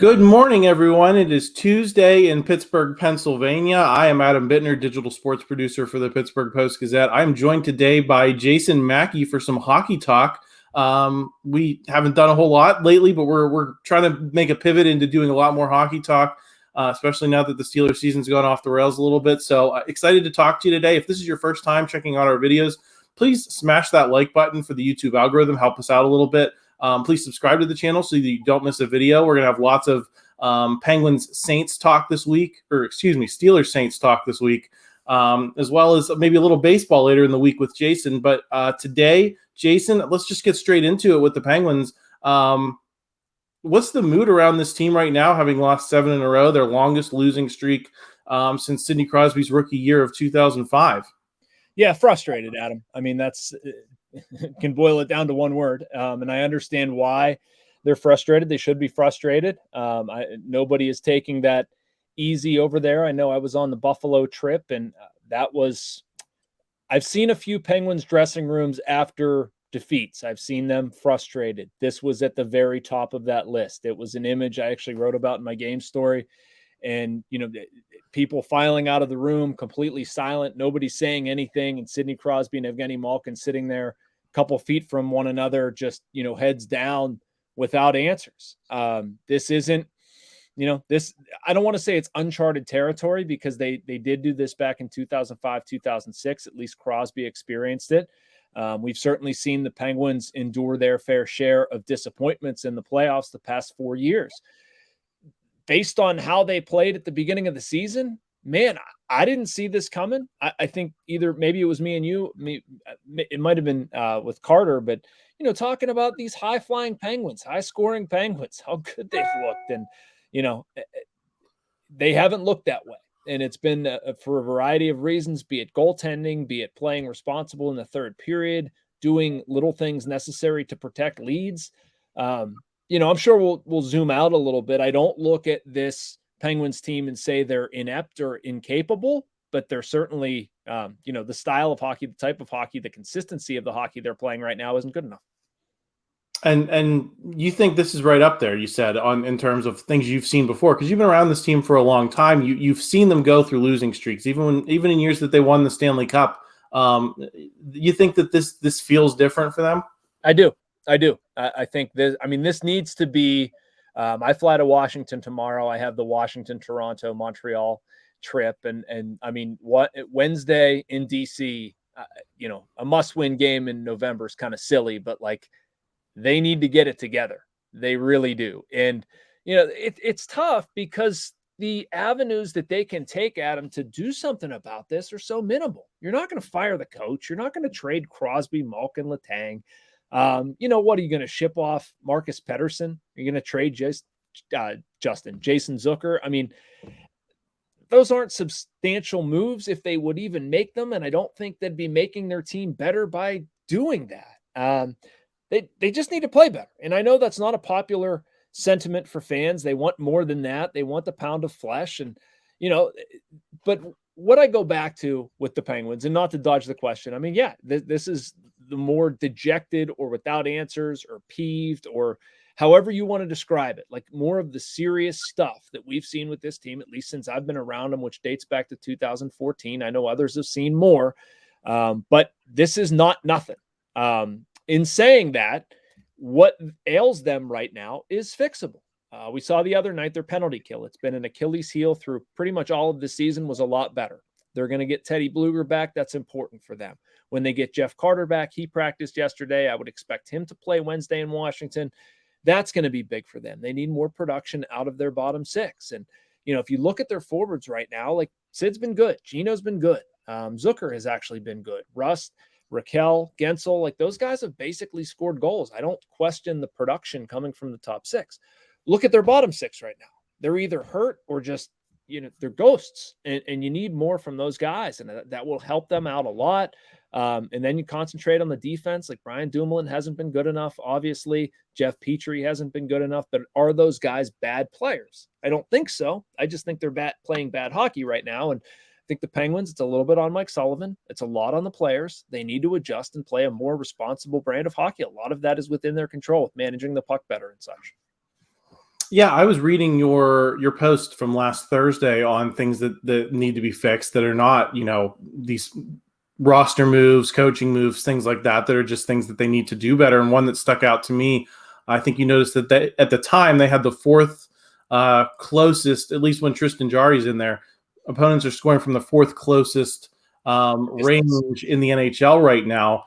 Good morning, everyone. It is Tuesday in Pittsburgh, Pennsylvania. I am Adam Bittner, digital sports producer for the Pittsburgh Post-Gazette. I'm joined today by Jason Mackey for some hockey talk. We haven't done a whole lot lately, but we're trying to make a pivot into doing a lot more hockey talk, especially now that the Steelers season's gone off the rails a little bit. So excited to talk to you today. If this is your first time checking out our videos, please smash that like button for the YouTube algorithm. Help us out a little bit. Please subscribe to the channel so that you don't miss a video. We're going to have lots of Penguins Saints talk this week, Steelers Saints talk this week, as well as maybe a little baseball later in the week with Jason. But today, Jason, let's just get straight into it with the Penguins. What's the mood around this team right now, having lost 7 in a row, their longest losing streak since Sidney Crosby's rookie year of 2005? Yeah, frustrated, Adam. I mean, that's can boil it down to one word. And I understand why they're frustrated. They should be frustrated. Nobody is taking that easy over there. I know I was on the Buffalo trip, and I've seen a few Penguins dressing rooms after defeats. I've seen them frustrated. This was at the very top of that list. It was an image I actually wrote about in my game story. And, people filing out of the room, completely silent, nobody saying anything. And Sidney Crosby and Evgeny Malkin sitting there a couple feet from one another, just, heads down without answers. This isn't, I don't want to say it's uncharted territory, because they did do this back in 2005, 2006. At least Crosby experienced it. We've certainly seen the Penguins endure their fair share of disappointments in the playoffs the past 4 years. Based on how they played at the beginning of the season, man, I didn't see this coming. I think maybe it was me and you, it might have been with Carter, but, talking about these high-flying Penguins, high-scoring Penguins, how good they've looked. And, they haven't looked that way. And it's been for a variety of reasons, be it goaltending, be it playing responsible in the third period, doing little things necessary to protect leads. I'm sure we'll zoom out a little bit. I don't look at this Penguins team and say they're inept or incapable, but they're certainly, the style of hockey, the type of hockey, the consistency of the hockey they're playing right now isn't good enough. And you think this is right up there, you said, in terms of things you've seen before, because you've been around this team for a long time. You've seen them go through losing streaks, even in years that they won the Stanley Cup. You think that this feels different for them? I do. I think this needs to be, I fly to Washington tomorrow. I have the Washington, Toronto, Montreal trip. And I mean, Wednesday in DC, a must-win game in November is kind of silly, but they need to get it together. They really do. And, it's tough because the avenues that they can take, Adam, to do something about this are so minimal. You're not going to fire the coach. You're not going to trade Crosby, Malkin, Letang. What are you going to ship off Marcus Pettersson? Are you going to trade Jason Zucker? I mean, those aren't substantial moves if they would even make them. And I don't think they'd be making their team better by doing that. They just need to play better. And I know that's not a popular sentiment for fans. They want more than that. They want the pound of flesh. And, but what I go back to with the Penguins, and not to dodge the question, I mean, yeah, this is the more dejected or without answers or peeved or however you want to describe it, more of the serious stuff that we've seen with this team, at least since I've been around them, which dates back to 2014. I know others have seen more, but this is not nothing. In saying that, what ails them right now is fixable. We saw the other night their penalty kill. It's been an Achilles heel through pretty much all of the season, was a lot better. They're going to get Teddy Bluger back. That's important for them. When they get Jeff Carter back, he practiced yesterday. I would expect him to play Wednesday in Washington. That's going to be big for them. They need more production out of their bottom six. And, if you look at their forwards right now, Sid's been good. Gino's been good. Zucker has actually been good. Rust, Raquel, Gensel, those guys have basically scored goals. I don't question the production coming from the top six. Look at their bottom six right now. They're either hurt or just, they're ghosts, and you need more from those guys, and that will help them out a lot. And then you concentrate on the defense. Brian Dumoulin hasn't been good enough. Obviously, Jeff Petrie hasn't been good enough, but are those guys bad players? I don't think so. I just think they're playing bad hockey right now. And I think the Penguins, it's a little bit on Mike Sullivan. It's a lot on the players. They need to adjust and play a more responsible brand of hockey. A lot of that is within their control, managing the puck better and such. Yeah, I was reading your post from last Thursday on things that need to be fixed that are not, these roster moves, coaching moves, things like that are just things that they need to do better. And one that stuck out to me, I think you noticed that at the time they had the fourth closest, at least when Tristan Jarry's in there, opponents are scoring from the fourth closest range in the NHL right now.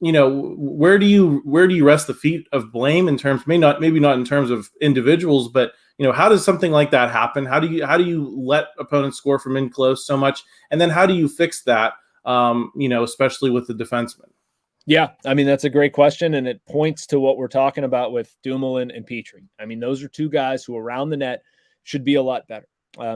Where do you rest the feet of blame in terms, maybe not in terms of individuals, but how does something like that happen? How do you let opponents score from in close so much, and then how do you fix that? Especially with the defensemen. Yeah, I mean, that's a great question, and it points to what we're talking about with Dumoulin and Petrie. I mean, those are two guys who around the net should be a lot better.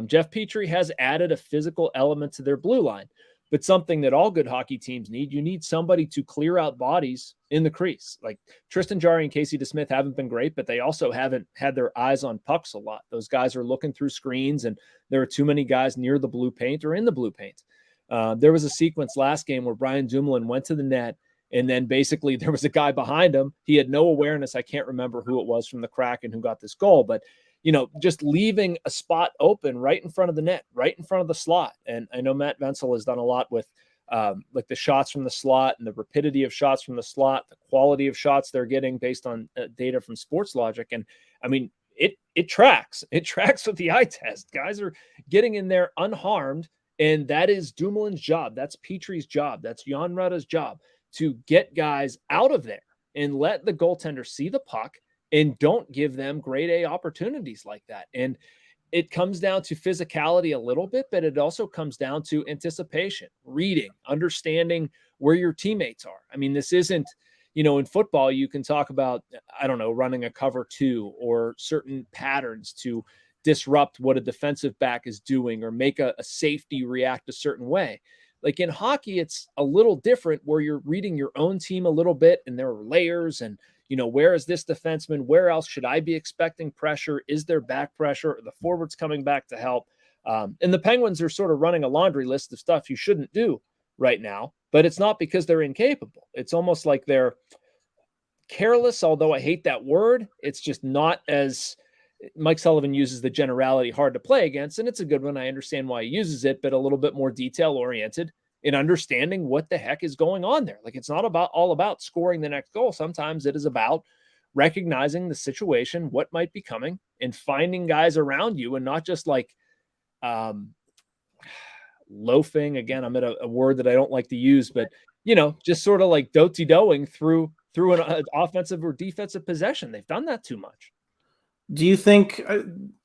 Jeff Petrie has added a physical element to their blue line, but something that all good hockey teams need. You need somebody to clear out bodies in the crease. Like Tristan Jarry and Casey DeSmith haven't been great, but they also haven't had their eyes on pucks a lot. Those guys are looking through screens, and there are too many guys near the blue paint or in the blue paint. There was a sequence last game where Brian Dumoulin went to the net, and then basically there was a guy behind him. He had no awareness. I can't remember who it was from the Kraken who got this goal, but just leaving a spot open right in front of the net, right in front of the slot. And I know Matt Vensel has done a lot with like the shots from the slot and the rapidity of shots from the slot, the quality of shots they're getting based on data from Sports Logic. And I mean, it tracks. It tracks with the eye test. Guys are getting in there unharmed, and that is Dumoulin's job. That's Petrie's job. That's Jan Rutta's job, to get guys out of there and let the goaltender see the puck and don't give them grade A opportunities like that. And it comes down to physicality a little bit, but it also comes down to anticipation, reading, understanding where your teammates are. I mean, this isn't, in football, you can talk about, I don't know, running a cover two or certain patterns to disrupt what a defensive back is doing or make a safety react a certain way. Like in hockey, it's a little different where you're reading your own team a little bit, and there are layers and, where is this defenseman? Where else should I be expecting pressure? Is there back pressure? Are the forwards coming back to help? And the Penguins are sort of running a laundry list of stuff you shouldn't do right now, but it's not because they're incapable. It's almost like they're careless, although I hate that word. It's just not as Mike Sullivan uses the generality hard to play against, and it's a good one. I understand why he uses it, but a little bit more detail oriented in understanding what the heck is going on there. Like, it's not all about scoring the next goal. Sometimes it is about recognizing the situation, what might be coming, and finding guys around you, and not just like loafing. Again, I'm at a word that I don't like to use, but just sort of like do-ti-doing through an offensive or defensive possession. They've done that too much. Do you think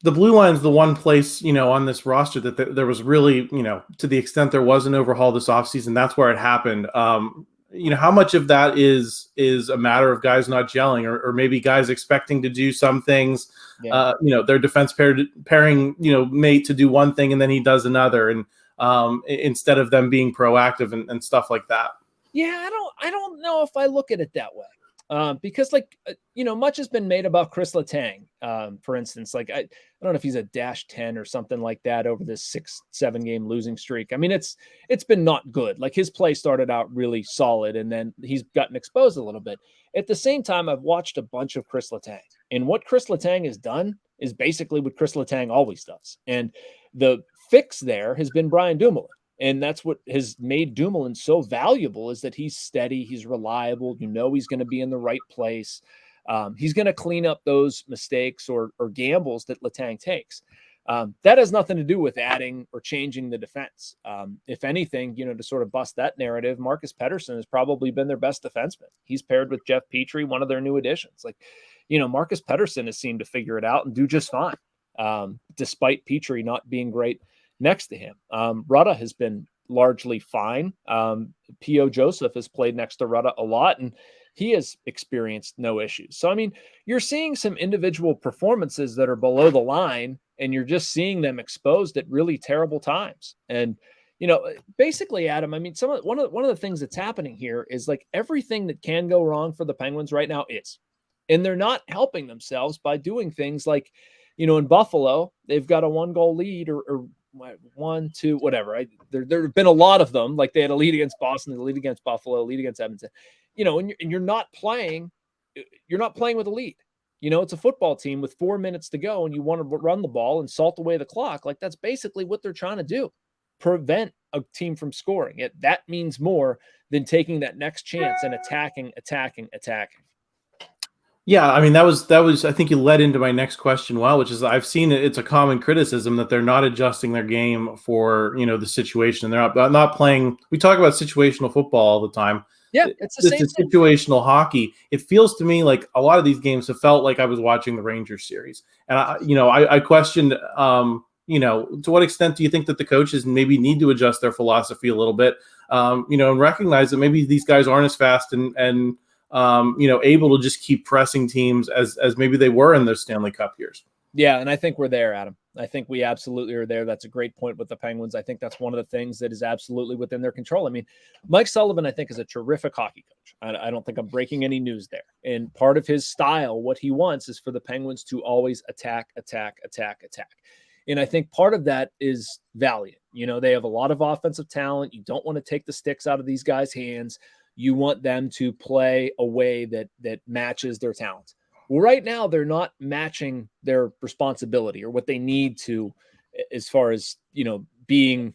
the blue line is the one place, on this roster that there was really, to the extent there was an overhaul this offseason, that's where it happened. How much of that is a matter of guys not gelling or maybe guys expecting to do some things, their defense pairing, mate to do one thing and then he does another. And instead of them being proactive and stuff like that. Yeah, I don't know if I look at it that way. Because much has been made about Chris Letang, for instance. Like, I don't know if he's a -10 or something like that over this 6-7 game losing streak. I mean, it's been not good. Like, his play started out really solid, and then he's gotten exposed a little bit. At the same time, I've watched a bunch of Chris Letang, and what Chris Letang has done is basically what Chris Letang always does. And the fix there has been Brian Dumoulin. And that's what has made Dumoulin so valuable, is that he's steady, he's reliable. He's going to be in the right place. He's going to clean up those mistakes or gambles that Letang takes. That has nothing to do with adding or changing the defense. If anything, to sort of bust that narrative, Marcus Pettersson has probably been their best defenseman. He's paired with Jeff Petrie, one of their new additions. Like, Marcus Pettersson has seemed to figure it out and do just fine, despite Petrie not being great next to him. Rutta has been largely fine. P.O. Joseph has played next to Rutta a lot, and he has experienced no issues. So, I mean, you're seeing some individual performances that are below the line, and you're just seeing them exposed at really terrible times. And, basically, Adam, I mean, one of the things that's happening here is like everything that can go wrong for the Penguins right now is, and they're not helping themselves by doing things like, in Buffalo, they've got a 1-goal lead or 1, 2, whatever. There have been a lot of them. Like, they had a lead against Boston, a lead against Buffalo, a lead against Edmonton. And you're not playing with a lead. It's a football team with 4 minutes to go and you want to run the ball and salt away the clock. Like, that's basically what they're trying to do. Prevent a team from scoring. That means more than taking that next chance and attacking. Yeah, I mean, that was I think you led into my next question well, which is I've seen it's a common criticism that they're not adjusting their game for, the situation. They're not playing. We talk about situational football all the time. Yeah, it's the same thing. Situational hockey. It feels to me like a lot of these games have felt like I was watching the Rangers series. And I questioned to what extent do you think that the coaches maybe need to adjust their philosophy a little bit, and recognize that maybe these guys aren't as fast and able to just keep pressing teams as maybe they were in those Stanley Cup years. Yeah, and I think we're there, Adam. I think we absolutely are there. That's a great point with the Penguins. I think that's one of the things that is absolutely within their control. I mean, Mike Sullivan, I think, is a terrific hockey coach. I don't think I'm breaking any news there. And part of his style, what he wants is for the Penguins to always attack. And I think part of that is valiant. They have a lot of offensive talent. You don't want to take the sticks out of these guys' hands. You want them to play a way that matches their talents. Well, right now, they're not matching their responsibility or what they need to, as far as, being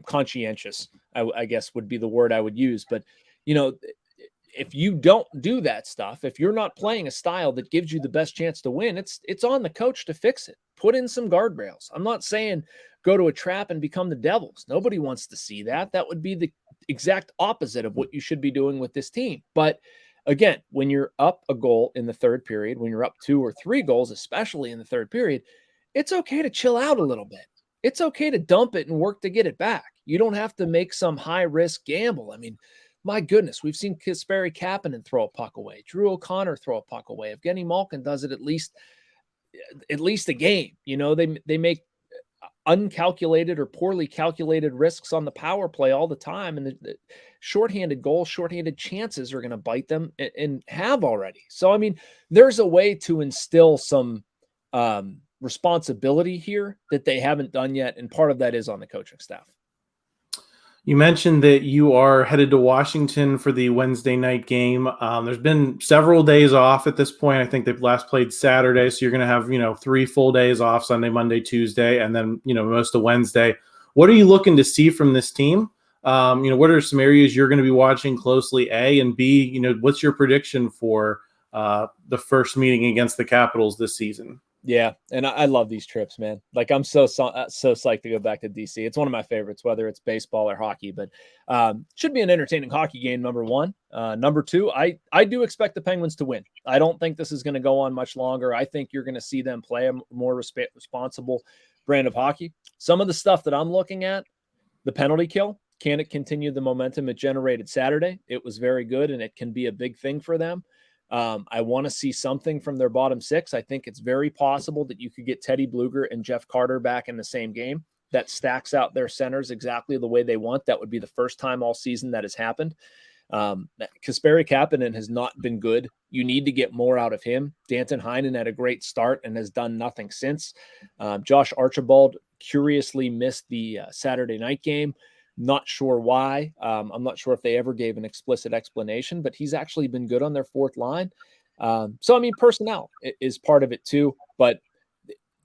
conscientious, I guess would be the word I would use. But, if you don't do that stuff, if you're not playing a style that gives you the best chance to win, it's on the coach to fix it. Put in some guardrails. I'm not saying go to a trap and become the Devils. Nobody wants to see that. That would be the exact opposite of what you should be doing with this team. But again, when you're up a goal in the third period, when you're up 2 or 3 goals, especially in the third period, it's okay to chill out a little bit. It's okay to dump it and work to get it back. You don't have to make some high-risk gamble. I mean, my goodness, we've seen Kasperi Kapanen throw a puck away, Drew O'Connor throw a puck away. Evgeny Malkin does it at least a game. They make uncalculated or poorly calculated risks on the power play all the time. And the shorthanded goals, shorthanded chances are going to bite them and have already. So, I mean, there's a way to instill some responsibility here that they haven't done yet. And part of that is on the coaching staff. You mentioned that you are headed to Washington for the Wednesday night game. There's been several days off at this point. I think they've last played Saturday, so you're going to have 3 full days off: Sunday, Monday, Tuesday, and then most of Wednesday. What are you looking to see from this team? What are some areas you're going to be watching closely? A, and B, what's your prediction for the first meeting against the Capitals this season? Yeah, and I love these trips, man. Like, I'm so psyched to go back to DC. It's one of my favorites, whether it's baseball or hockey. But should be an entertaining hockey game, number one. Number two, I do expect the Penguins to win. I don't think this is going to go on much longer. I think you're going to see them play a more responsible brand of hockey. Some of the stuff that I'm looking at, the penalty kill, can it continue the momentum it generated Saturday? It was very good, and it can be a big thing for them. I want to see something from their bottom 6. I think it's very possible that you could get Teddy Bluger and Jeff Carter back in the same game. That stacks out their centers exactly the way they want. That would be the first time all season that has happened. Kasperi Kapanen has not been good. You need to get more out of him. Danton Heinen had a great start and has done nothing since. Josh Archibald curiously missed the Saturday night game. Not sure why. I'm not sure if they ever gave an explicit explanation, but he's actually been good on their fourth line. So, I mean, personnel is part of it too, but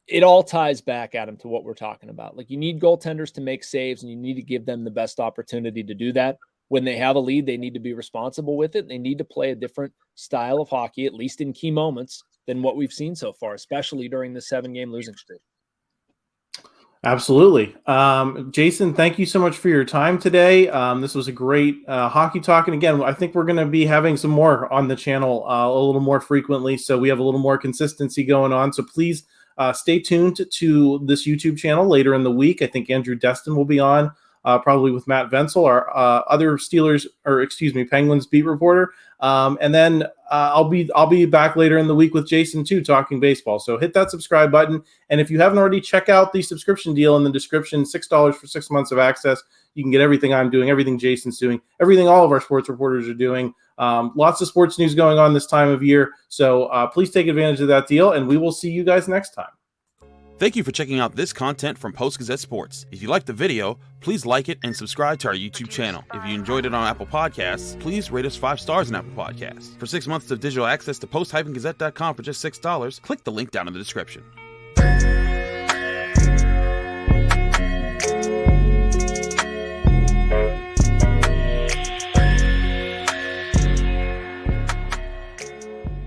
it all ties back, Adam, to what we're talking about. Like, you need goaltenders to make saves, and you need to give them the best opportunity to do that. When they have a lead, they need to be responsible with it. They need to play a different style of hockey, at least in key moments, than what we've seen so far, especially during the 7-game losing streak. Absolutely. Jason, thank you so much for your time today. This was a great hockey talk. And again, I think we're going to be having some more on the channel a little more frequently, so we have a little more consistency going on. So please stay tuned to this YouTube channel later in the week. I think Andrew Destin will be on, probably with Matt Venzel, our other Penguins beat reporter. And then I'll be back later in the week with Jason too, talking baseball. So hit that subscribe button. And if you haven't already, check out the subscription deal in the description. $6 for 6 months of access. You can get everything I'm doing, everything Jason's doing, everything all of our sports reporters are doing. Lots of sports news going on this time of year. So please take advantage of that deal, and we will see you guys next time. Thank you for checking out this content from Post-Gazette Sports. If you liked the video, please like it and subscribe to our YouTube channel. If you enjoyed it on Apple Podcasts, please rate us 5 stars on Apple Podcasts. For 6 months of digital access to post-gazette.com for just $6, click the link down in the description.